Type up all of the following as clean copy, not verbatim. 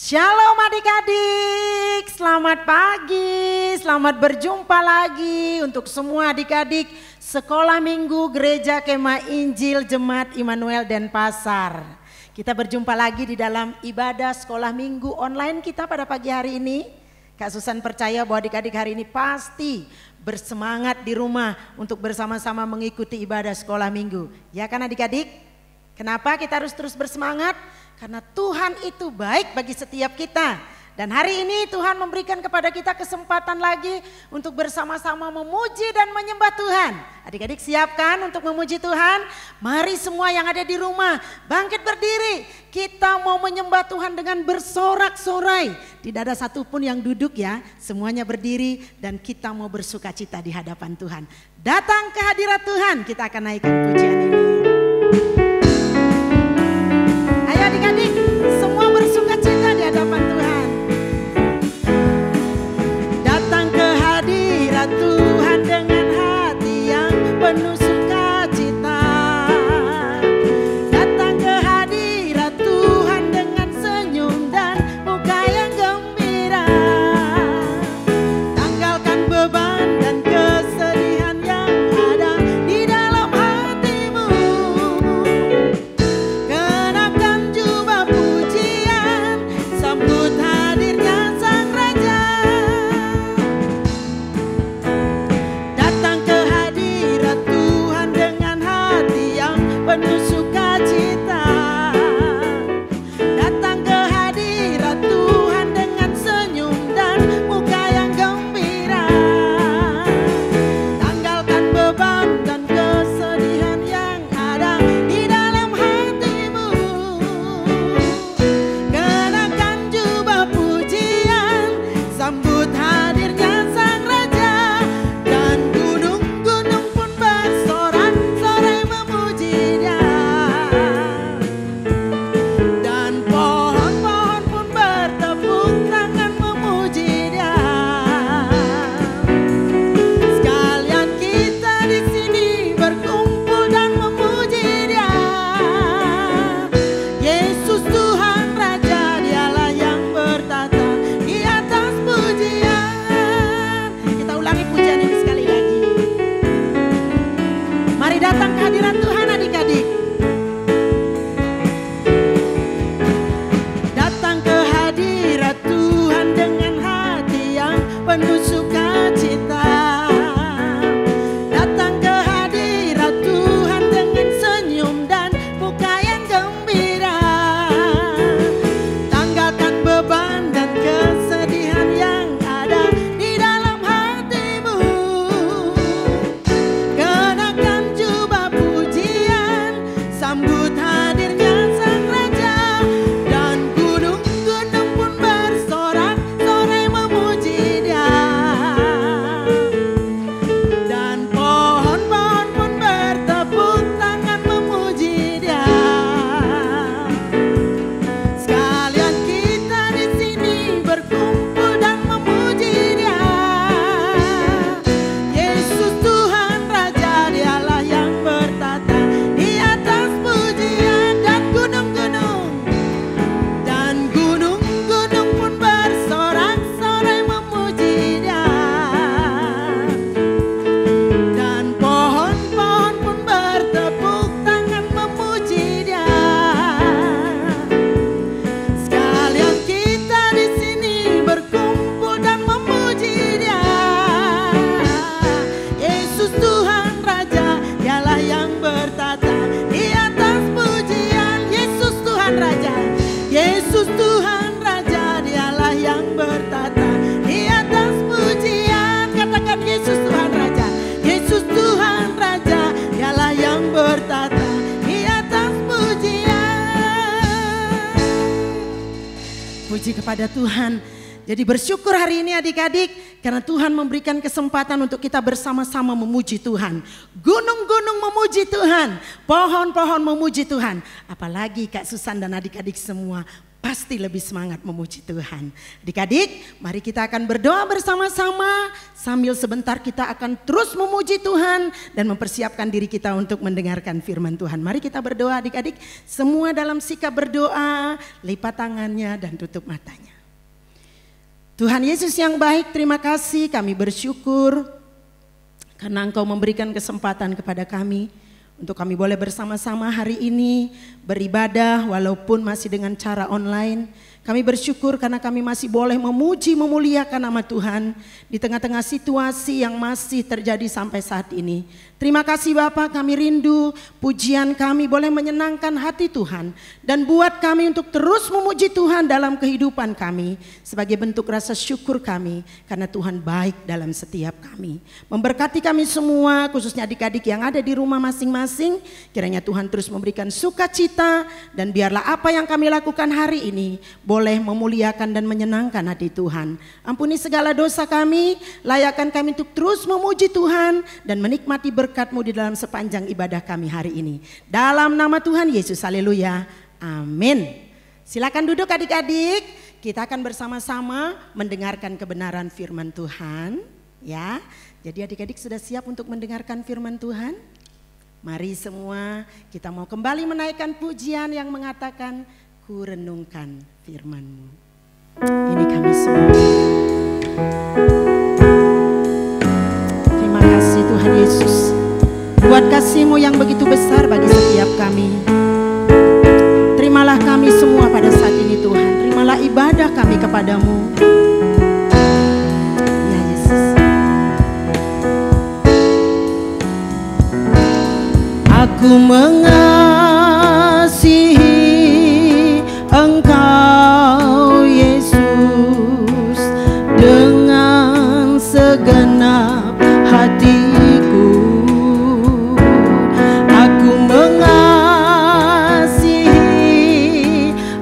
Shalom adik-adik, selamat pagi, selamat berjumpa lagi untuk semua adik-adik Sekolah Minggu Gereja Kemah Injil Jemaat Immanuel Denpasar. Kita berjumpa lagi di dalam ibadah sekolah minggu online kita pada pagi hari ini. Kak Susan percaya bahwa adik-adik hari ini pasti bersemangat di rumah untuk bersama-sama mengikuti ibadah sekolah minggu. Ya kan adik-adik? Kenapa kita harus terus bersemangat? Karena Tuhan itu baik bagi setiap kita. Dan hari ini Tuhan memberikan kepada kita kesempatan lagi untuk bersama-sama memuji dan menyembah Tuhan. Adik-adik siapkan untuk memuji Tuhan? Mari semua yang ada di rumah bangkit berdiri. Kita mau menyembah Tuhan dengan bersorak-sorai. Tidak ada satupun yang duduk ya, semuanya berdiri dan kita mau bersukacita di hadapan Tuhan. Datang ke hadirat Tuhan, kita akan naikkan pujian ini. Adik-adik, semua bersukacita di hadapan Tuhan. Datang ke hadirat Tuhan dengan hati yang penuh sukacita. Datang ke hadirat Tuhan dengan senyum dan muka yang gembira. Tanggalkan beban dan kesedihan yang ada di dalam hatimu. Sambut hadirnya Sang Raja. Datang ke hadirat Tuhan dengan hati yang penuh sukacita. Datang ke hadirat Tuhan dengan senyum dan muka yang gembira. Tanggalkan beban dan kesedihan yang ada di dalam hatimu. Sambut hadirnya Sang Raja. Dan gunung-gunung pun bersorak-sorai memuji Dia. Dan pohon-pohon pun bertepuk tangan memuji Dia. Sekalian kita di sini berkumpul dan memuji Dia. Yesus Tuhan Raja, Dialah yang bertata di atas pujian. Kita ulangi pujian ini sekali lagi. Mari datang ke hadirat Tuhan adik-adik. Datang ke hadirat Tuhan dengan hati yang penuh sukacita. Datang ke hadirat Tuhan dengan senyum dan muka yang gembira. Tanggalkan beban dan kesedihan yang ada di dalam hatimu. Kenakan jubah pujian, sambut hadirnya Sang Raja. Dan gunung-gunung pun bersorak-sorai memuji Dia. Dan pohon-pohon pun bertepuk tangan memuji Dia. Sekalian kita di sini berkumpul dan memuji Dia. Yesus Tuhan Raja, Dialah yang bertata di atas pujian. Dan gunung-gunung pun bersorak-sorai memuji Dia. Dan pohon-pohon pun bertepuk tangan memuji Dia. Sekalian kita di sini berkumpul dan memuji Dia. Yesus Tuhan Raja, Dialah yang bertata di atas pujian. Yesus Tuhan Raja, Yesus Tuhan Raja, Dialah yang bertata di atas pujian. Katakan Yesus Tuhan Raja, Yesus Tuhan Raja, Dialah yang bertata di atas pujian. Puji kepada Tuhan. Jadi bersyukur hari ini adik-adik karena Tuhan memberikan kesempatan untuk kita bersama-sama memuji Tuhan. Gunung-gunung memuji Tuhan, pohon-pohon memuji Tuhan. Apalagi Kak Susan dan adik-adik semua pasti lebih semangat memuji Tuhan. Adik-adik, mari kita akan berdoa bersama-sama sambil sebentar kita akan terus memuji Tuhan dan mempersiapkan diri kita untuk mendengarkan firman Tuhan. Mari kita berdoa adik-adik, semua dalam sikap berdoa, lipat tangannya dan tutup matanya. Tuhan Yesus yang baik, terima kasih, kami bersyukur karena Engkau memberikan kesempatan kepada kami untuk kami boleh bersama-sama hari ini beribadah walaupun masih dengan cara online. Kami bersyukur karena kami masih boleh memuji, memuliakan nama Tuhan di tengah-tengah situasi yang masih terjadi sampai saat ini. Terima kasih Bapak, kami rindu pujian kami boleh menyenangkan hati Tuhan. Dan buat kami untuk terus memuji Tuhan dalam kehidupan kami. Sebagai bentuk rasa syukur kami karena Tuhan baik dalam setiap kami. Memberkati kami semua, khususnya adik-adik yang ada di rumah masing-masing. Kiranya Tuhan terus memberikan sukacita dan biarlah apa yang kami lakukan hari ini boleh memuliakan dan menyenangkan hati Tuhan. Ampuni segala dosa kami, layakkan kami untuk terus memuji Tuhan dan menikmati berkat-Mu di dalam sepanjang ibadah kami hari ini. Dalam nama Tuhan Yesus, haleluya, amin. Silakan duduk adik-adik, kita akan bersama-sama mendengarkan kebenaran firman Tuhan. Ya, jadi adik-adik sudah siap untuk mendengarkan firman Tuhan? Mari semua kita mau kembali menaikkan pujian yang mengatakan, ku renungkan firman-Mu. Ini kami semua. Terima kasih Tuhan Yesus. Buat kasih-Mu yang begitu besar bagi setiap kami. Terimalah kami semua pada saat ini Tuhan. Terimalah ibadah kami kepadamu. Ya Yesus. Aku mengasihi Engkau Yesus dengan segenap hatiku. Aku mengasihi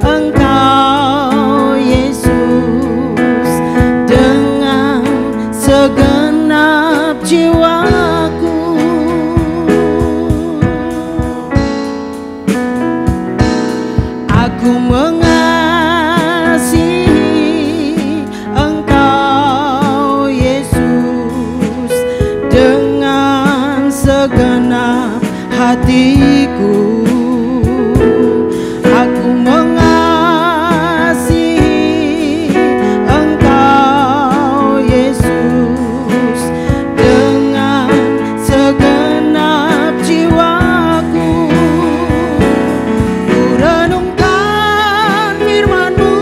Engkau Yesus dengan segenap jiwaku. Aku mengasihi Engkau Yesus dengan segenap hatiku. Aku mengasihi Engkau Yesus dengan segenap jiwaku. Ku renungkan firman-Mu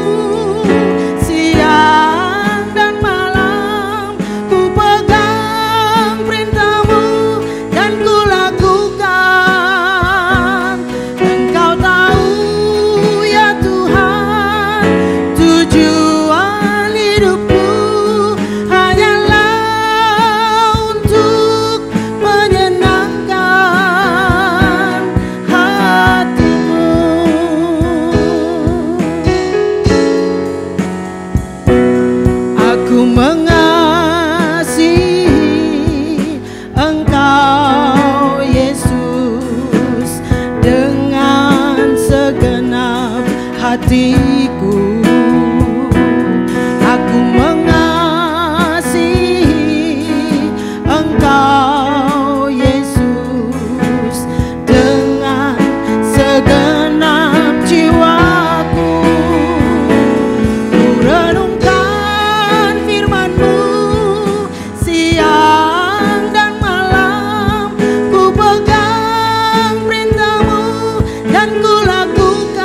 siang dan malam, ku pegang perintah-Mu dan ku lakukan. Engkau tahu ya Tuhan, tujuan hidupku hanyalah untuk menyenangkan hati-Mu. Aku mengasihi Engkau Yesus dengan segenap hatiku. Aku mengasihi Engkau Yesus dengan segenap jiwaku. Ku renungkan firman-Mu siang dan malam, ku pegang perintah-Mu dan ku lakukan.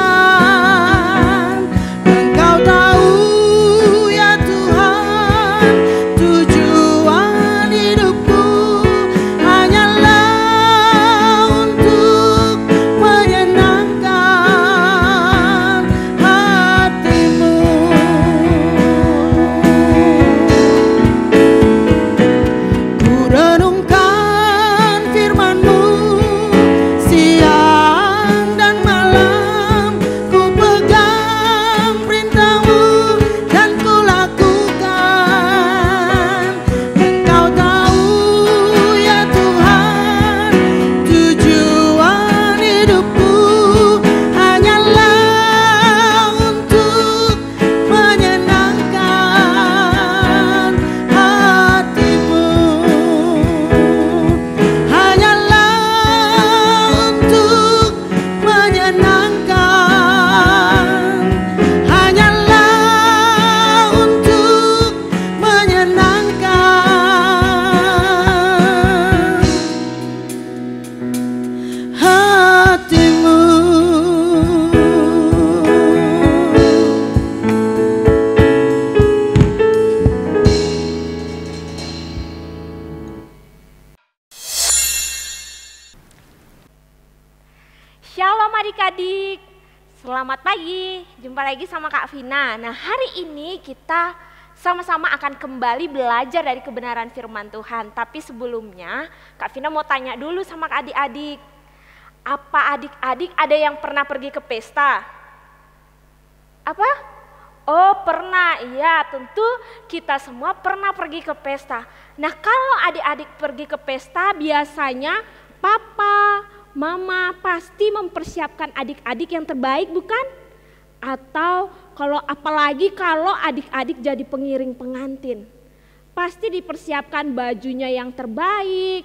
Shalom adik-adik, selamat pagi, jumpa lagi sama Kak Vina. Nah, hari ini kita sama-sama akan kembali belajar dari kebenaran firman Tuhan. Tapi sebelumnya Kak Vina mau tanya dulu sama adik-adik. Apa adik-adik ada yang pernah pergi ke pesta? Apa? Oh pernah, iya tentu kita semua pernah pergi ke pesta. Nah kalau adik-adik pergi ke pesta biasanya papa, mama pasti mempersiapkan adik-adik yang terbaik bukan? Atau apalagi kalau adik-adik jadi pengiring pengantin. Pasti dipersiapkan bajunya yang terbaik,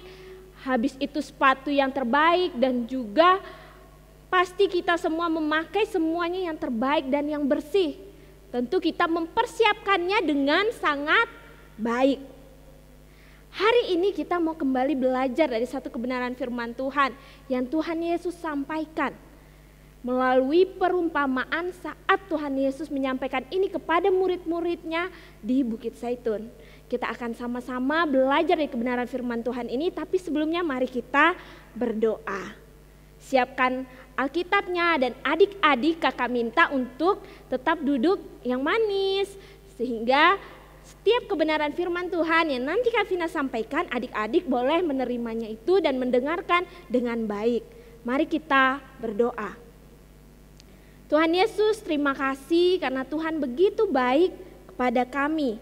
habis itu sepatu yang terbaik dan juga pasti kita semua memakai semuanya yang terbaik dan yang bersih. Tentu kita mempersiapkannya dengan sangat baik. Hari ini kita mau kembali belajar dari satu kebenaran firman Tuhan yang Tuhan Yesus sampaikan melalui perumpamaan saat Tuhan Yesus menyampaikan ini kepada murid-muridnya di Bukit Zaitun. Kita akan sama-sama belajar dari kebenaran firman Tuhan ini, tapi sebelumnya mari kita berdoa. Siapkan Alkitabnya dan adik-adik kakak minta untuk tetap duduk yang manis sehingga setiap kebenaran firman Tuhan yang nanti Kak Vina sampaikan, adik-adik boleh menerimanya itu dan mendengarkan dengan baik. Mari kita berdoa. Tuhan Yesus, terima kasih karena Tuhan begitu baik kepada kami.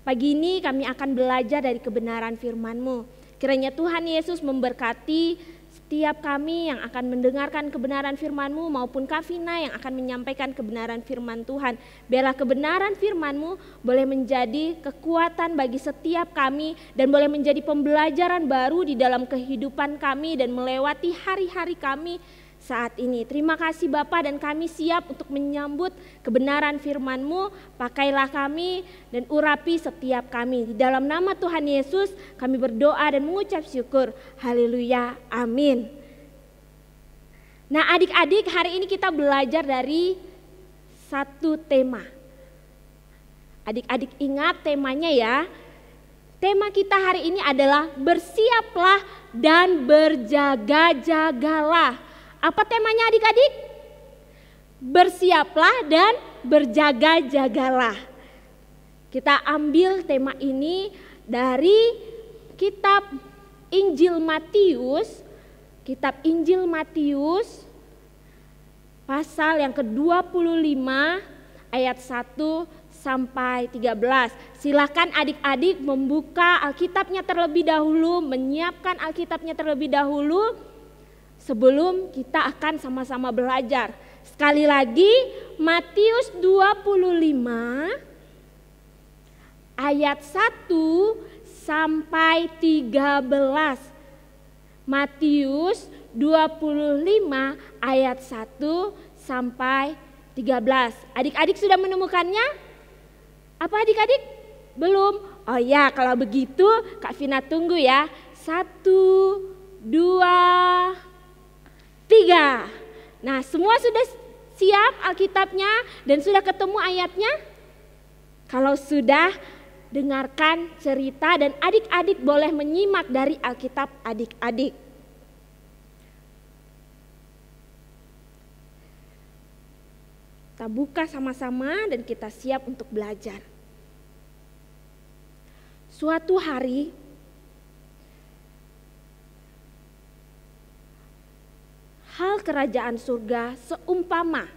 Pagi ini kami akan belajar dari kebenaran firman-Mu. Kiranya Tuhan Yesus memberkati setiap kami yang akan mendengarkan kebenaran firman-Mu maupun Kak Vina yang akan menyampaikan kebenaran firman Tuhan. Biarlah kebenaran firman-Mu boleh menjadi kekuatan bagi setiap kami dan boleh menjadi pembelajaran baru di dalam kehidupan kami dan melewati hari-hari kami saat ini. Terima kasih Bapa dan kami siap untuk menyambut kebenaran firman-Mu. Pakailah kami dan urapi setiap kami. Di dalam nama Tuhan Yesus kami berdoa dan mengucap syukur. Haleluya, amin. Nah adik-adik, hari ini kita belajar dari satu tema. Adik-adik ingat temanya ya. Tema kita hari ini adalah bersiaplah dan berjaga-jagalah. Apa temanya adik-adik? Bersiaplah dan berjaga-jagalah. Kita ambil tema ini dari kitab Injil Matius. Kitab Injil Matius pasal yang ke-25 ayat 1 sampai 13. Silakan adik-adik membuka Alkitabnya terlebih dahulu, menyiapkan Alkitabnya terlebih dahulu. Sebelum kita akan sama-sama belajar. Sekali lagi Matius 25 ayat 1 sampai 13. Matius 25 ayat 1 sampai 13. Adik-adik sudah menemukannya? Apa adik-adik? Belum? Oh ya, kalau begitu Kak Vina tunggu ya. 1, 2, 3. Nah semua sudah siap Alkitabnya dan sudah ketemu ayatnya? Kalau sudah, dengarkan cerita dan adik-adik boleh menyimak dari Alkitab adik-adik. Kita buka sama-sama dan kita siap untuk belajar. Suatu hari hal kerajaan surga seumpama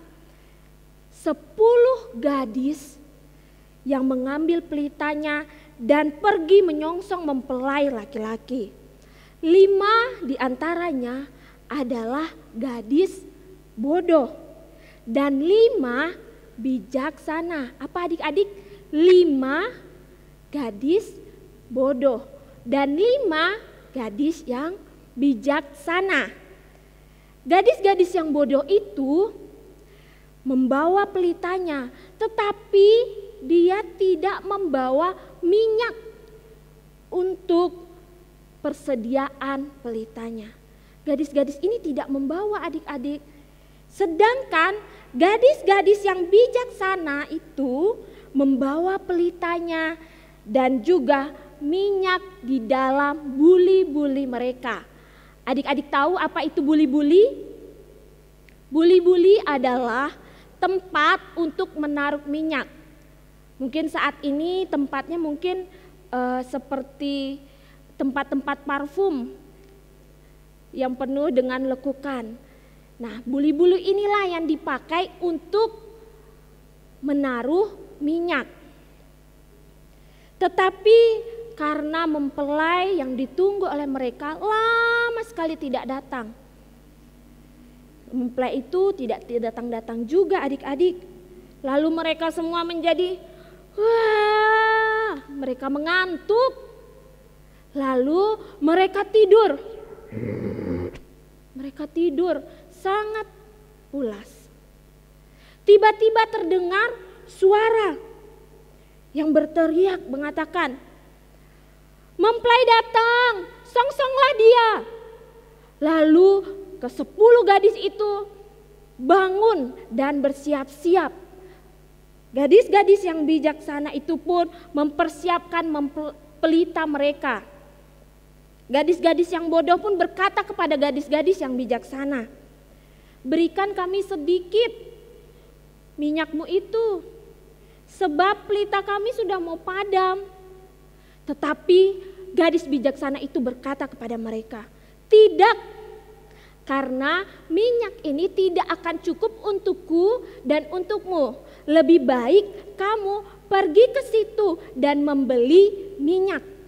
10 gadis yang mengambil pelitanya dan pergi menyongsong mempelai laki-laki. 5 diantaranya adalah gadis bodoh dan 5 bijaksana. Apa adik-adik? 5 gadis bodoh dan 5 gadis yang bijaksana. Gadis-gadis yang bodoh itu membawa pelitanya, tetapi dia tidak membawa minyak untuk persediaan pelitanya. Gadis-gadis ini tidak membawa adik-adik. Sedangkan gadis-gadis yang bijaksana itu membawa pelitanya dan juga minyak di dalam buli-buli mereka. Adik-adik tahu apa itu buli-buli? Buli-buli adalah tempat untuk menaruh minyak. Mungkin saat ini tempatnya mungkin seperti tempat-tempat parfum yang penuh dengan lekukan. Nah, buli-buli inilah yang dipakai untuk menaruh minyak. Tetapi karena mempelai yang ditunggu oleh mereka lama sekali tidak datang. Mempelai itu tidak datang-datang juga adik-adik. Lalu mereka semua menjadi mereka mengantuk. Lalu mereka tidur. Mereka tidur sangat pulas. Tiba-tiba terdengar suara yang berteriak mengatakan, "Mempelai datang, songsonglah dia." Lalu ke-10 gadis itu bangun dan bersiap-siap. Gadis-gadis yang bijaksana itu pun mempersiapkan pelita mereka. Gadis-gadis yang bodoh pun berkata kepada gadis-gadis yang bijaksana, "Berikan kami sedikit minyakmu itu, sebab pelita kami sudah mau padam." Tetapi gadis bijaksana itu berkata kepada mereka, "Tidak, karena minyak ini tidak akan cukup untukku dan untukmu. Lebih baik kamu pergi ke situ dan membeli minyak."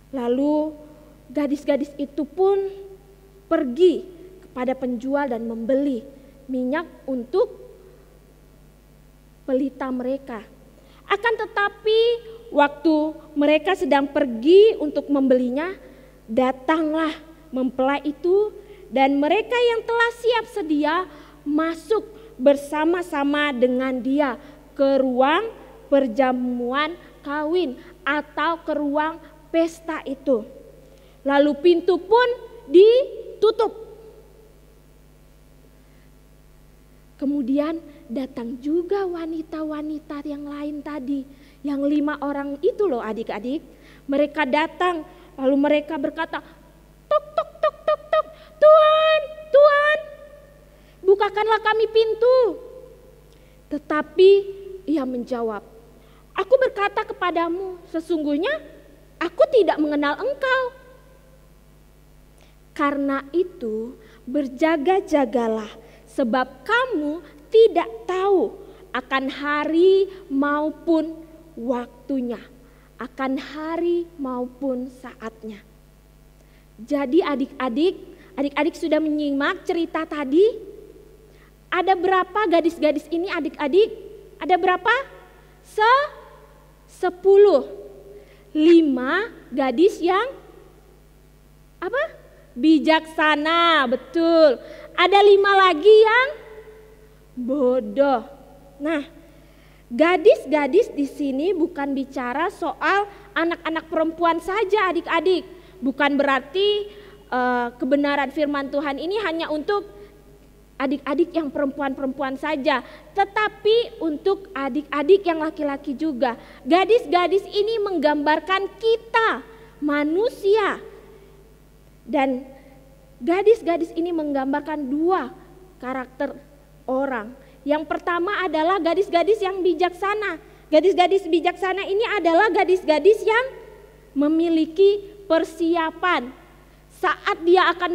Lalu gadis-gadis itu pun pergi kepada penjual dan membeli minyak untuk pelita mereka. Akan tetapi waktu mereka sedang pergi untuk membelinya, datanglah mempelai itu dan mereka yang telah siap sedia masuk bersama-sama dengan dia ke ruang perjamuan kawin atau ke ruang pesta itu. Lalu pintu pun ditutup. Kemudian datang juga wanita-wanita yang lain tadi, yang 5 orang itu loh adik-adik. Mereka datang lalu mereka berkata, "Tok tok tok tok tok, Tuhan, Tuhan, bukakanlah kami pintu." Tetapi ia menjawab, "Aku berkata kepadamu, sesungguhnya aku tidak mengenal engkau." Karena itu berjaga-jagalah, sebab kamu tidak tahu akan hari maupun waktunya, akan hari maupun saatnya. Jadi adik-adik sudah menyimak cerita tadi? Ada berapa gadis-gadis ini adik-adik? Ada berapa? 10. 5 gadis yang apa? Bijaksana, betul. Ada 5 lagi yang bodoh. Nah, gadis-gadis di sini bukan bicara soal anak-anak perempuan saja adik-adik. Bukan berarti kebenaran firman Tuhan ini hanya untuk adik-adik yang perempuan-perempuan saja, tetapi untuk adik-adik yang laki-laki juga. Gadis-gadis ini menggambarkan kita, manusia. Dan gadis-gadis ini menggambarkan 2 karakter orang. Yang pertama adalah gadis-gadis yang bijaksana. Gadis-gadis bijaksana ini adalah gadis-gadis yang memiliki persiapan. Saat dia akan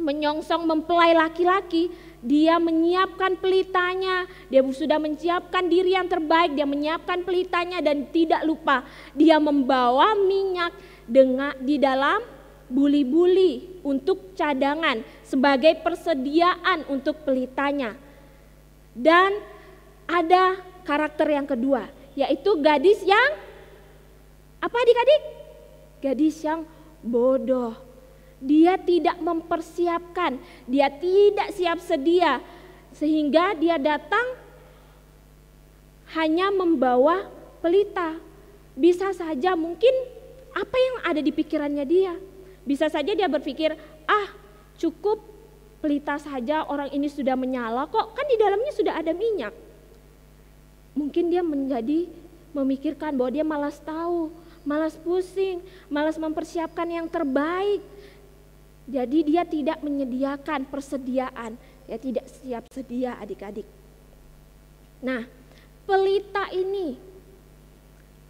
menyongsong mempelai laki-laki, dia menyiapkan pelitanya, dia sudah menyiapkan diri yang terbaik, dia menyiapkan pelitanya dan tidak lupa dia membawa minyak di dalam buli-buli untuk cadangan sebagai persediaan untuk pelitanya. Dan ada karakter yang kedua, yaitu gadis yang apa adik-adik? Gadis yang bodoh. Dia tidak mempersiapkan, dia tidak siap sedia, sehingga dia datang hanya membawa pelita. Bisa saja mungkin apa yang ada di pikirannya dia. Bisa saja dia berpikir, cukup pelita saja, orang ini sudah menyala kok, kan di dalamnya sudah ada minyak. Mungkin dia memikirkan bahwa dia malas tahu, malas pusing, malas mempersiapkan yang terbaik. Jadi dia tidak menyediakan persediaan, ya tidak siap sedia adik-adik. Nah, pelita ini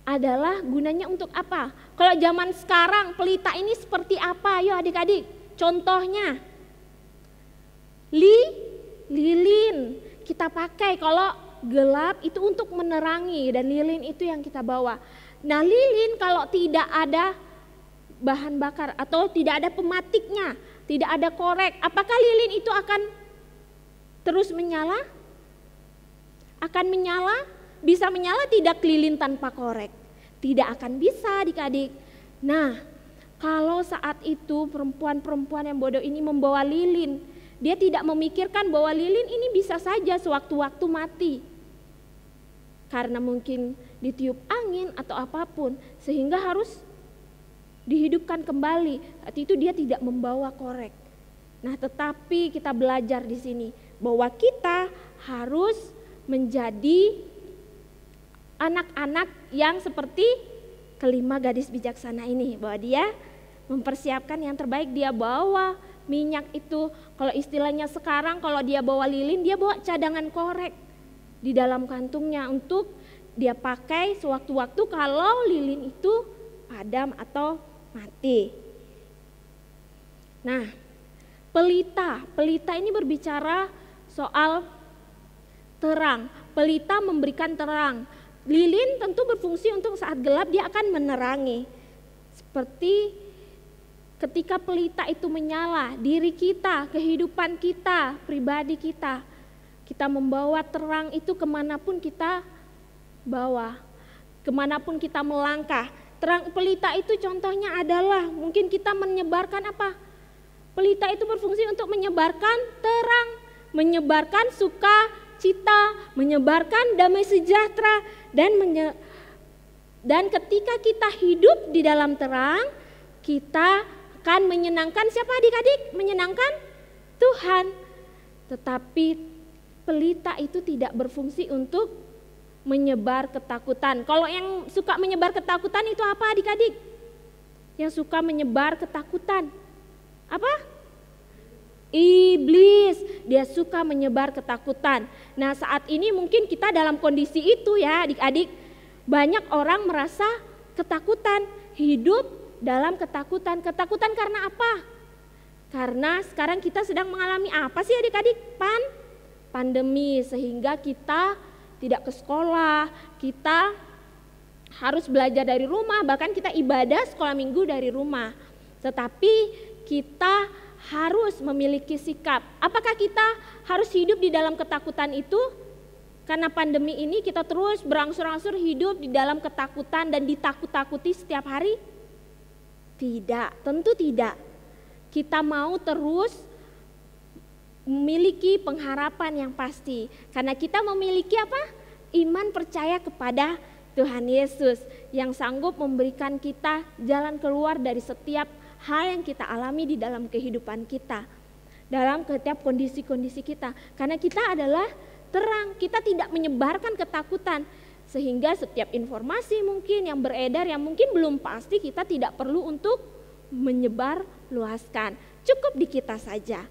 adalah gunanya untuk apa? Kalau zaman sekarang pelita ini seperti apa? Ayo adik-adik, contohnya lilin kita pakai kalau gelap itu untuk menerangi, dan lilin itu yang kita bawa. Nah, lilin kalau tidak ada bahan bakar atau tidak ada pematiknya, tidak ada korek, apakah lilin itu akan terus menyala? Akan menyala? Bisa menyala tidak lilin tanpa korek? Tidak akan bisa adik-adik. Nah, kalau saat itu perempuan-perempuan yang bodoh ini membawa lilin, dia tidak memikirkan bahwa lilin ini bisa saja sewaktu-waktu mati. Karena mungkin ditiup angin atau apapun, sehingga harus dihidupkan kembali. Saat itu dia tidak membawa korek. Nah, tetapi kita belajar di sini bahwa kita harus menjadi anak-anak yang seperti kelima gadis bijaksana ini, bahwa dia mempersiapkan yang terbaik. Dia bawa minyak itu, kalau istilahnya sekarang kalau dia bawa lilin, dia bawa cadangan korek di dalam kantungnya untuk dia pakai sewaktu-waktu kalau lilin itu padam atau mati. Nah, pelita ini berbicara soal terang. Pelita memberikan terang. Lilin tentu berfungsi untuk saat gelap dia akan menerangi. Seperti ketika pelita itu menyala, diri kita, kehidupan kita, pribadi kita, kita membawa terang itu kemanapun kita bawa, kemanapun kita melangkah. Terang pelita itu contohnya adalah mungkin kita menyebarkan apa? Pelita itu berfungsi untuk menyebarkan terang, menyebarkan sukacita, menyebarkan damai sejahtera, dan ketika kita hidup di dalam terang, kita akan menyenangkan siapa adik-adik? Menyenangkan Tuhan. Tetapi pelita itu tidak berfungsi untuk menyebar ketakutan. Kalau yang suka menyebar ketakutan itu apa adik-adik? Yang suka menyebar ketakutan apa? Iblis. Dia suka menyebar ketakutan. Nah, saat ini mungkin kita dalam kondisi itu ya adik-adik. Banyak orang merasa ketakutan, hidup dalam ketakutan. Ketakutan karena apa? Karena sekarang kita sedang mengalami apa sih adik-adik? Pandemi, sehingga kita tidak ke sekolah, kita harus belajar dari rumah, bahkan kita ibadah sekolah minggu dari rumah. Tetapi kita harus memiliki sikap. Apakah kita harus hidup di dalam ketakutan itu? Karena pandemi ini kita terus berangsur-angsur hidup di dalam ketakutan dan ditakut-takuti setiap hari? Tidak, tentu tidak. Kita mau terus memiliki pengharapan yang pasti. Karena kita memiliki apa? Iman percaya kepada Tuhan Yesus yang sanggup memberikan kita jalan keluar dari setiap hal yang kita alami di dalam kehidupan kita. Dalam setiap kondisi-kondisi kita. Karena kita adalah terang, kita tidak menyebarkan ketakutan. Sehingga setiap informasi mungkin yang beredar yang mungkin belum pasti kita tidak perlu untuk menyebar luaskan. Cukup di kita saja.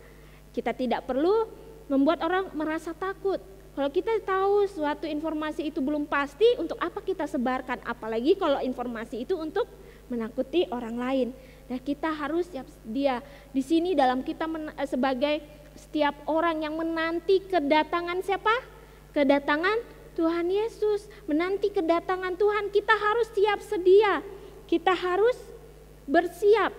Kita tidak perlu membuat orang merasa takut. Kalau kita tahu suatu informasi itu belum pasti, untuk apa kita sebarkan? Apalagi kalau informasi itu untuk menakuti orang lain. Dan kita harus siap sedia. Di sini dalam kita sebagai setiap orang yang menanti kedatangan siapa? Kedatangan Tuhan Yesus. Menanti kedatangan Tuhan, kita harus siap sedia. Kita harus bersiap.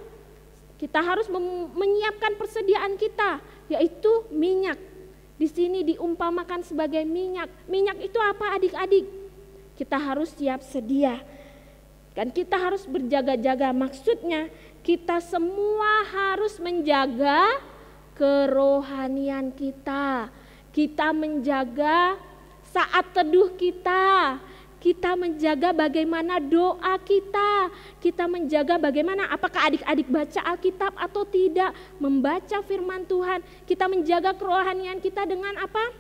Kita harus menyiapkan persediaan kita, yaitu minyak. Di sini diumpamakan sebagai minyak. Minyak itu apa adik-adik? Kita harus siap sedia. Dan kita harus berjaga-jaga. Maksudnya kita semua harus menjaga kerohanian kita. Kita menjaga saat teduh kita. Kita menjaga bagaimana doa kita. Kita menjaga bagaimana apakah adik-adik baca Alkitab atau tidak. Membaca firman Tuhan. Kita menjaga kerohanian kita dengan apa?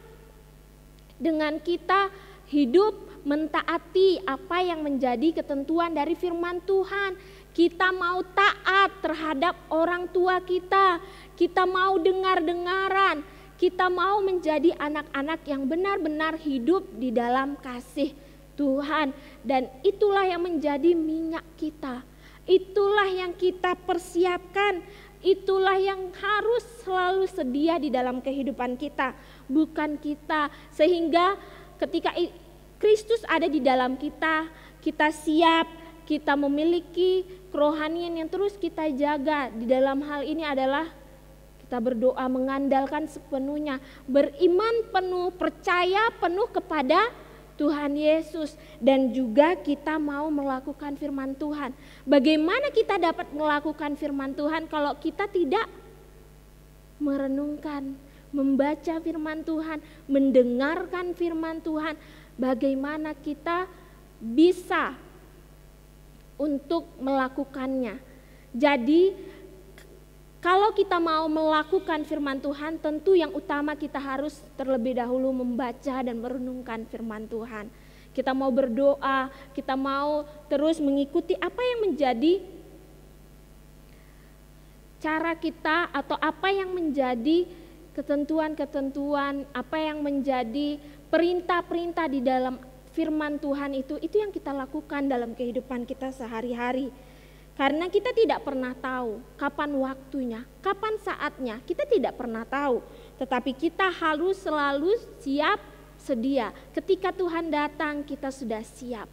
Dengan kita hidup mentaati apa yang menjadi ketentuan dari firman Tuhan. kita mau taat terhadap orang tua kita mau dengar-dengaran, kita mau menjadi anak-anak yang benar-benar hidup di dalam kasih Tuhan. Dan itulah yang menjadi minyak kita, itulah yang kita persiapkan, itulah yang harus selalu sedia di dalam kehidupan kita, bukan kita. Sehingga ketika Kristus ada di dalam kita, kita siap, kita memiliki kerohanian yang terus kita jaga. Di dalam hal ini adalah kita berdoa mengandalkan sepenuhnya, beriman penuh, percaya penuh kepada Tuhan Yesus. Dan juga kita mau melakukan firman Tuhan. Bagaimana kita dapat melakukan firman Tuhan kalau kita tidak merenungkan, membaca firman Tuhan, mendengarkan firman Tuhan? Bagaimana kita bisa untuk melakukannya? Jadi kalau kita mau melakukan firman Tuhan, tentu yang utama kita harus terlebih dahulu membaca dan merenungkan firman Tuhan. Kita mau berdoa, kita mau terus mengikuti apa yang menjadi cara kita, atau apa yang menjadi ketentuan-ketentuan, apa yang menjadi perintah-perintah di dalam firman Tuhan itu yang kita lakukan dalam kehidupan kita sehari-hari. Karena kita tidak pernah tahu kapan waktunya, kapan saatnya, kita tidak pernah tahu. Tetapi kita harus selalu siap sedia. Ketika Tuhan datang, kita sudah siap.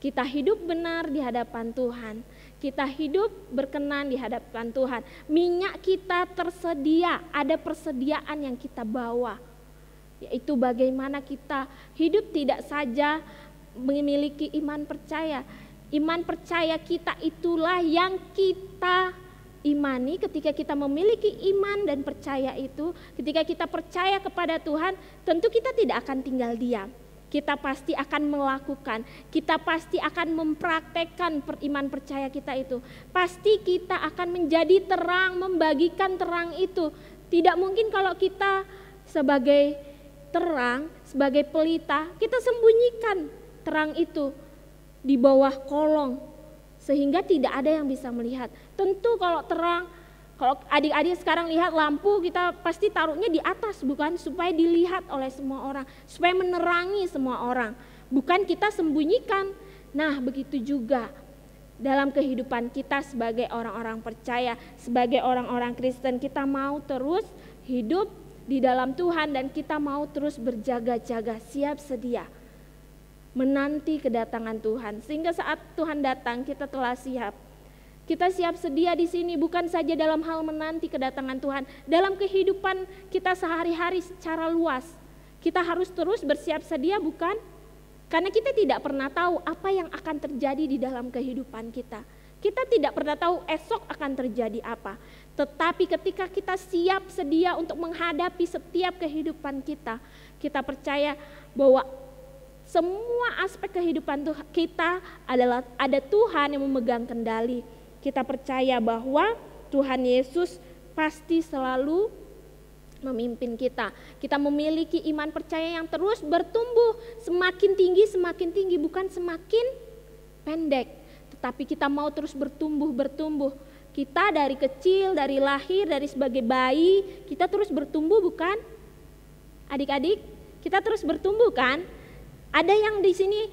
Kita hidup benar di hadapan Tuhan, kita hidup berkenan di hadapan Tuhan. Minyak kita tersedia, ada persediaan yang kita bawa. Yaitu bagaimana kita hidup tidak saja memiliki iman percaya. Iman percaya kita itulah yang kita imani. Ketika kita memiliki iman dan percaya itu, ketika kita percaya kepada Tuhan, tentu kita tidak akan tinggal diam. Kita pasti akan melakukan, kita pasti akan mempraktekkan iman percaya kita itu. Pasti kita akan menjadi terang, membagikan terang itu. Tidak mungkin kalau kita sebagai terang, sebagai pelita, kita sembunyikan terang itu di bawah kolong sehingga tidak ada yang bisa melihat. Tentu kalau terang, kalau adik-adik sekarang lihat lampu, kita pasti taruhnya di atas, bukan supaya dilihat oleh semua orang, supaya menerangi semua orang, bukan kita sembunyikan. Nah, begitu juga dalam kehidupan kita sebagai orang-orang percaya, sebagai orang-orang Kristen, kita mau terus hidup di dalam Tuhan dan kita mau terus berjaga-jaga, siap sedia menanti kedatangan Tuhan, sehingga saat Tuhan datang kita telah siap. Kita siap sedia di sini bukan saja dalam hal menanti kedatangan Tuhan, dalam kehidupan kita sehari-hari secara luas. Kita harus terus bersiap sedia, bukan? Karena kita tidak pernah tahu apa yang akan terjadi di dalam kehidupan kita. Kita tidak pernah tahu esok akan terjadi apa. Tetapi ketika kita siap sedia untuk menghadapi setiap kehidupan kita, kita percaya bahwa semua aspek kehidupan kita adalah ada Tuhan yang memegang kendali. Kita percaya bahwa Tuhan Yesus pasti selalu memimpin kita. Kita memiliki iman percaya yang terus bertumbuh, semakin tinggi, bukan semakin pendek. Tetapi kita mau terus bertumbuh. Kita dari kecil, dari lahir, dari sebagai bayi, kita terus bertumbuh, bukan? Adik-adik, kita terus bertumbuh kan? Ada yang di sini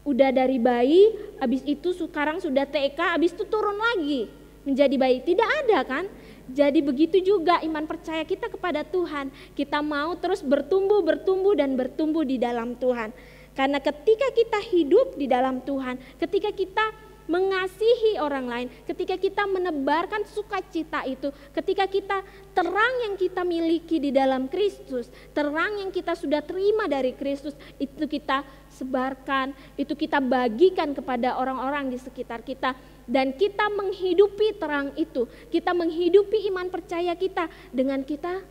udah dari bayi, habis itu sekarang sudah TK, habis itu turun lagi menjadi bayi. Tidak ada kan? Jadi begitu juga iman percaya kita kepada Tuhan. Kita mau terus bertumbuh dan bertumbuh di dalam Tuhan. Karena ketika kita hidup di dalam Tuhan, ketika kita mengasihi orang lain, ketika kita menebarkan sukacita itu, ketika kita terang yang kita miliki di dalam Kristus, terang yang kita sudah terima dari Kristus, itu kita sebarkan, itu kita bagikan kepada orang-orang di sekitar kita, dan kita menghidupi terang itu, kita menghidupi iman percaya kita dengan kita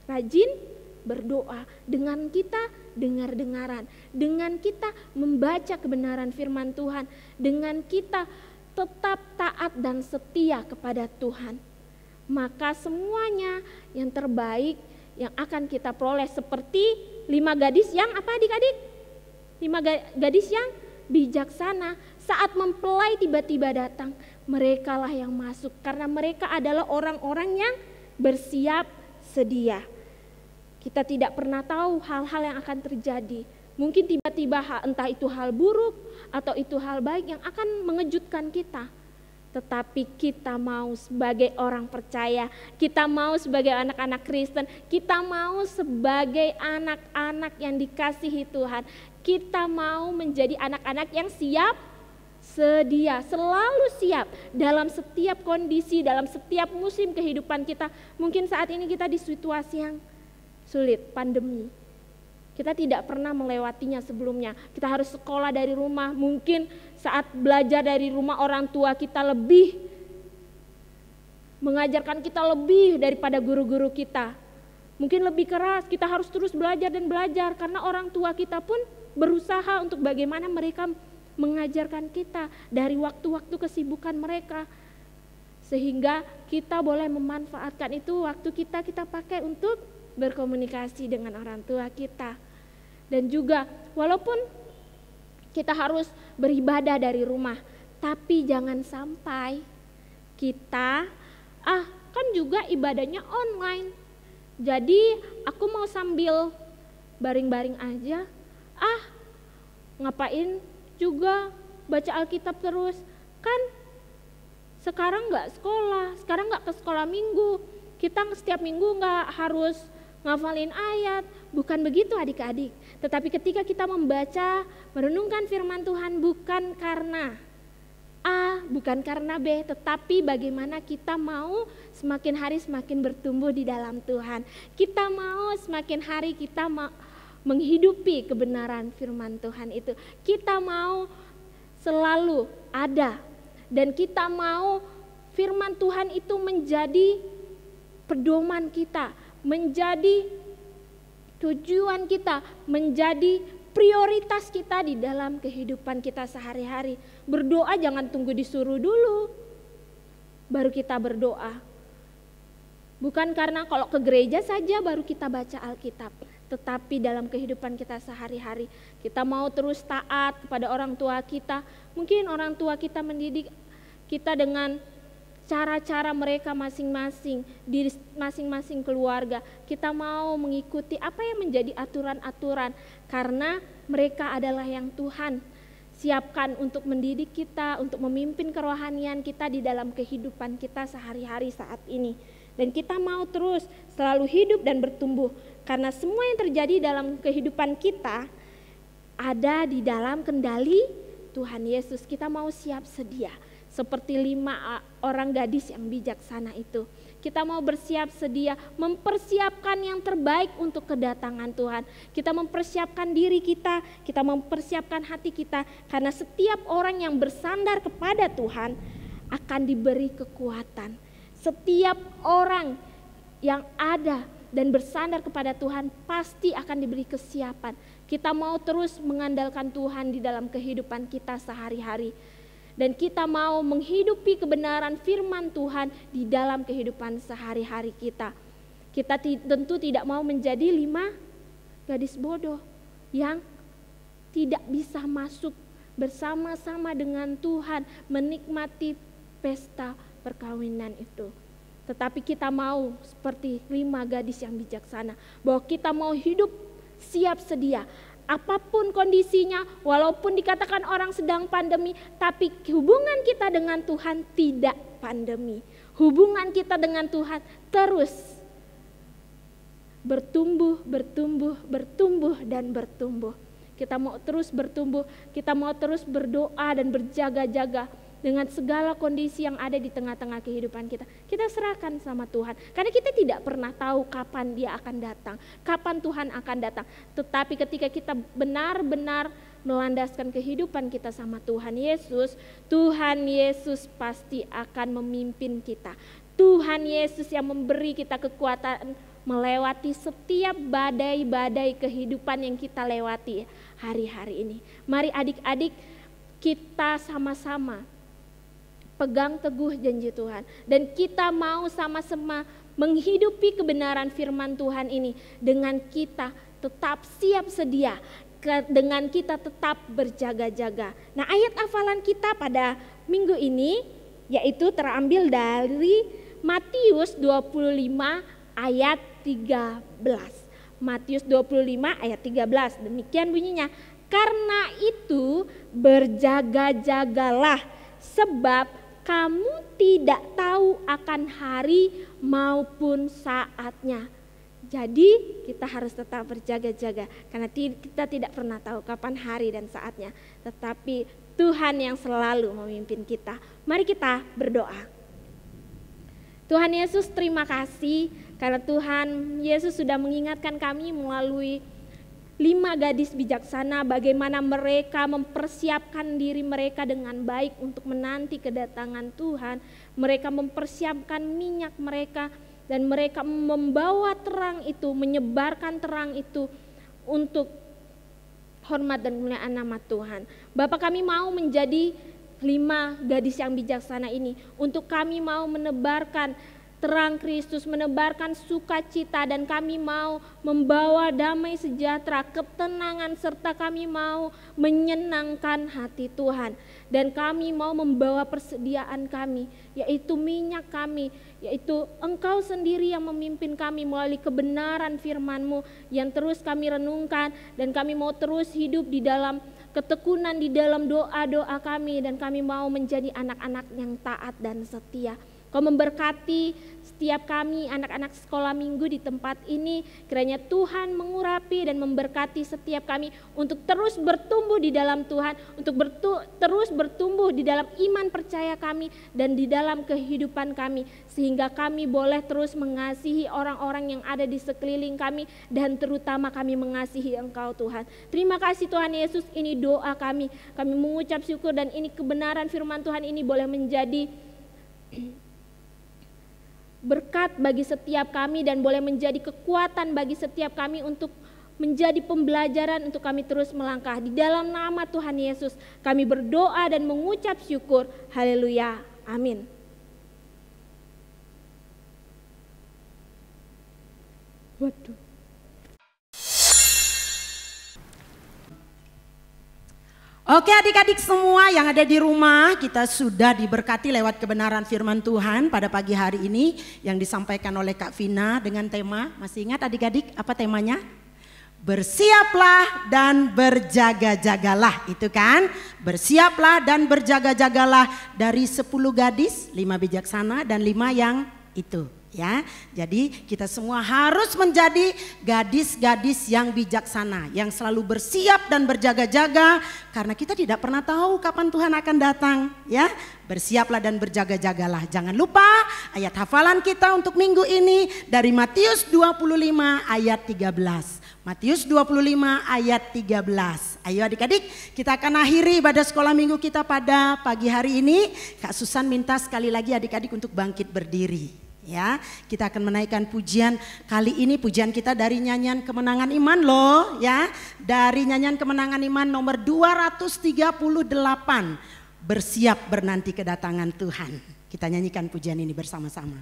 rajin berdoa, dengan kita dengar-dengaran, dengan kita membaca kebenaran firman Tuhan, dengan kita tetap taat dan setia kepada Tuhan. Maka semuanya yang terbaik yang akan kita peroleh, seperti 5 gadis yang apa adik-adik? 5 gadis yang bijaksana. Saat mempelai tiba-tiba datang, merekalah yang masuk karena mereka adalah orang-orang yang bersiap sedia. Kita tidak pernah tahu hal-hal yang akan terjadi. Mungkin tiba-tiba entah itu hal buruk atau itu hal baik yang akan mengejutkan kita. Tetapi kita mau sebagai orang percaya, kita mau sebagai anak-anak Kristen, kita mau sebagai anak-anak yang dikasihi Tuhan. Kita mau menjadi anak-anak yang siap sedia, selalu siap dalam setiap kondisi, dalam setiap musim kehidupan kita. Mungkin saat ini kita di situasi yang sulit, pandemi. Kita tidak pernah melewatinya sebelumnya. Kita harus sekolah dari rumah. Mungkin saat belajar dari rumah orang tua kita lebih mengajarkan kita lebih daripada guru-guru kita. Mungkin lebih keras, kita harus terus belajar dan belajar karena orang tua kita pun berusaha untuk bagaimana mereka mengajarkan kita dari waktu-waktu kesibukan mereka. Sehingga kita boleh memanfaatkan itu waktu kita pakai untuk berkomunikasi dengan orang tua kita. Dan juga walaupun kita harus beribadah dari rumah, tapi jangan sampai kita kan juga ibadahnya online. Jadi aku mau sambil baring-baring aja, ngapain juga baca Alkitab terus, kan sekarang nggak sekolah, sekarang nggak ke sekolah minggu, kita setiap minggu nggak harus ngafalin ayat, bukan begitu adik-adik. Tetapi ketika kita membaca, merenungkan firman Tuhan bukan karena A, bukan karena B, tetapi bagaimana kita mau semakin hari semakin bertumbuh di dalam Tuhan. Kita mau semakin hari kita menghidupi kebenaran firman Tuhan itu. Kita mau selalu ada dan kita mau firman Tuhan itu menjadi pedoman kita, menjadi tujuan kita, menjadi prioritas kita di dalam kehidupan kita sehari-hari. Berdoa jangan tunggu disuruh dulu, baru kita berdoa. Bukan karena kalau ke gereja saja baru kita baca Alkitab, tetapi dalam kehidupan kita sehari-hari. Kita mau terus taat kepada orang tua kita. Mungkin orang tua kita mendidik kita dengan cara-cara mereka masing-masing, di masing-masing keluarga. Kita mau mengikuti apa yang menjadi aturan-aturan karena mereka adalah yang Tuhan siapkan untuk mendidik kita, untuk memimpin kerohanian kita di dalam kehidupan kita sehari-hari saat ini. Dan kita mau terus selalu hidup dan bertumbuh karena semua yang terjadi dalam kehidupan kita ada di dalam kendali Tuhan Yesus. Kita mau siap sedia. Seperti 5 orang gadis yang bijaksana itu. Kita mau bersiap sedia, mempersiapkan yang terbaik untuk kedatangan Tuhan. Kita mempersiapkan diri kita mempersiapkan hati kita. Karena setiap orang yang bersandar kepada Tuhan akan diberi kekuatan. Setiap orang yang ada dan bersandar kepada Tuhan pasti akan diberi kesiapan. Kita mau terus mengandalkan Tuhan di dalam kehidupan kita sehari-hari. Dan kita mau menghidupi kebenaran firman Tuhan di dalam kehidupan sehari-hari kita. Kita tentu tidak mau menjadi 5 gadis bodoh yang tidak bisa masuk bersama-sama dengan Tuhan menikmati pesta perkawinan itu. Tetapi kita mau seperti 5 gadis yang bijaksana, bahwa kita mau hidup siap sedia. Apapun kondisinya, walaupun dikatakan orang sedang pandemi, tapi hubungan kita dengan Tuhan tidak pandemi. Hubungan kita dengan Tuhan terus bertumbuh, dan bertumbuh. Kita mau terus bertumbuh, kita mau terus berdoa dan berjaga-jaga dengan segala kondisi yang ada di tengah-tengah kehidupan kita. Kita serahkan sama Tuhan. Karena kita tidak pernah tahu kapan Dia akan datang, kapan Tuhan akan datang. Tetapi ketika kita benar-benar melandaskan kehidupan kita sama Tuhan Yesus pasti akan memimpin kita. Tuhan Yesus yang memberi kita kekuatan melewati setiap badai-badai kehidupan yang kita lewati hari-hari ini. Mari adik-adik kita sama-sama pegang teguh janji Tuhan. Dan kita mau sama-sama menghidupi kebenaran firman Tuhan ini dengan kita tetap siap sedia. dengan kita tetap berjaga-jaga. Nah, ayat hafalan kita pada minggu ini yaitu terambil dari Matius 25 ayat 13. Matius 25 ayat 13, demikian bunyinya. Karena itu berjaga-jagalah, sebab kamu tidak tahu akan hari maupun saatnya. Jadi kita harus tetap berjaga-jaga karena kita tidak pernah tahu kapan hari dan saatnya. Tetapi Tuhan yang selalu memimpin kita. Mari kita berdoa. Tuhan Yesus, terima kasih karena Tuhan Yesus sudah mengingatkan kami melalui 5 gadis bijaksana bagaimana mereka mempersiapkan diri mereka dengan baik untuk menanti kedatangan Tuhan. Mereka mempersiapkan minyak mereka dan mereka membawa terang itu, menyebarkan terang itu untuk hormat dan kemuliaan nama Tuhan. Bapak, kami mau menjadi 5 gadis yang bijaksana ini. Untuk kami mau menebarkan terang Kristus, menebarkan sukacita, dan kami mau membawa damai sejahtera, ketenangan, serta kami mau menyenangkan hati Tuhan. Dan kami mau membawa persediaan kami, yaitu minyak kami, yaitu Engkau sendiri yang memimpin kami melalui kebenaran firman-Mu yang terus kami renungkan, dan kami mau terus hidup di dalam ketekunan, di dalam doa-doa kami, dan kami mau menjadi anak-anak yang taat dan setia. Kau memberkati setiap kami anak-anak sekolah minggu di tempat ini. Kiranya Tuhan mengurapi dan memberkati setiap kami untuk terus bertumbuh di dalam Tuhan, untuk terus bertumbuh di dalam iman percaya kami dan di dalam kehidupan kami, sehingga kami boleh terus mengasihi orang-orang yang ada di sekeliling kami, dan terutama kami mengasihi Engkau Tuhan. Terima kasih Tuhan Yesus, ini doa kami. Kami mengucap syukur, dan ini kebenaran firman Tuhan ini boleh menjadi berkat bagi setiap kami dan boleh menjadi kekuatan bagi setiap kami untuk menjadi pembelajaran untuk kami terus melangkah. Di dalam nama Tuhan Yesus kami berdoa dan mengucap syukur. Haleluya. Amin. Waduh. Oke adik-adik semua yang ada di rumah, kita sudah diberkati lewat kebenaran firman Tuhan pada pagi hari ini yang disampaikan oleh Kak Vina dengan tema, masih ingat adik-adik apa temanya? Bersiaplah dan berjaga-jagalah, itu kan? Bersiaplah dan berjaga-jagalah dari 10 gadis, 5 bijaksana dan 5 yang itu. Ya, jadi kita semua harus menjadi gadis-gadis yang bijaksana, yang selalu bersiap dan berjaga-jaga karena kita tidak pernah tahu kapan Tuhan akan datang. Ya, bersiaplah dan berjaga-jagalah. Jangan lupa ayat hafalan kita untuk minggu ini dari Matius 25 ayat 13. Matius 25 ayat 13. Ayo adik-adik, kita akan akhiri ibadah sekolah minggu kita pada pagi hari ini. Kak Susan minta sekali lagi adik-adik untuk bangkit berdiri. Ya, kita akan menaikkan pujian. Kali ini pujian kita dari nyanyian Kemenangan Iman loh, ya. Dari nyanyian Kemenangan Iman nomor 238. Bersiap bernanti kedatangan Tuhan. Kita nyanyikan pujian ini bersama-sama.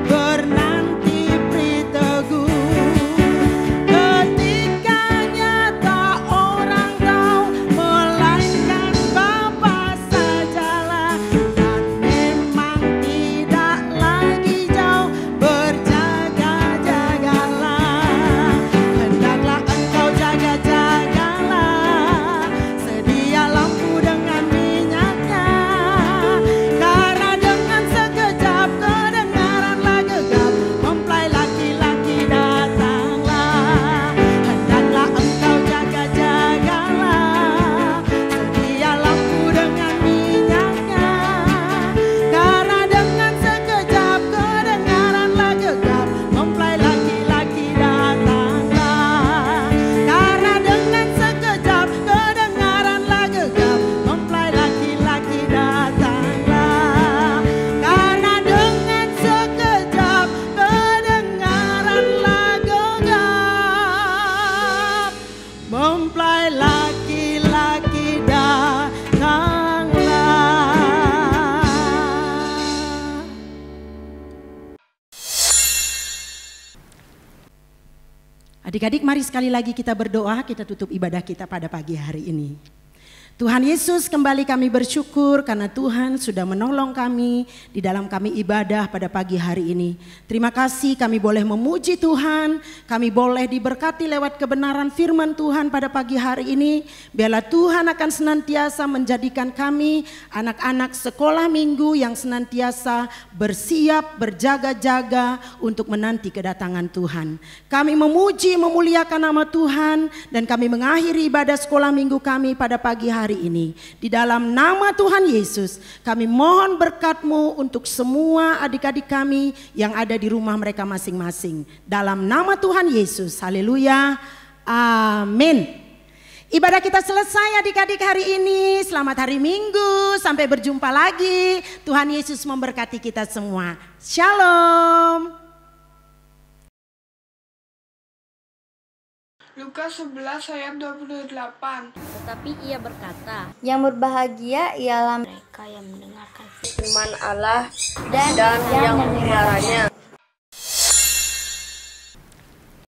Bernanti beri teguh. Adik-adik, mari sekali lagi kita berdoa, kita tutup ibadah kita pada pagi hari ini. Tuhan Yesus, kembali kami bersyukur karena Tuhan sudah menolong kami di dalam kami ibadah pada pagi hari ini. Terima kasih kami boleh memuji Tuhan, kami boleh diberkati lewat kebenaran firman Tuhan pada pagi hari ini. Biarlah Tuhan akan senantiasa menjadikan kami anak-anak sekolah minggu yang senantiasa bersiap, berjaga-jaga untuk menanti kedatangan Tuhan. Kami memuji, memuliakan nama Tuhan dan kami mengakhiri ibadah sekolah minggu kami pada pagi hari ini. Di dalam nama Tuhan Yesus, kami mohon berkat-Mu untuk semua adik-adik kami yang ada di rumah mereka masing-masing. Dalam nama Tuhan Yesus, haleluya, amin. Ibadah kita selesai adik-adik hari ini. Selamat hari Minggu, sampai berjumpa lagi. Tuhan Yesus memberkati kita semua. Shalom. Lukas 11 ayat 28. Tetapi ia berkata, yang berbahagia ialah mereka yang mendengarkan Firman Allah dan yang memeliharanya.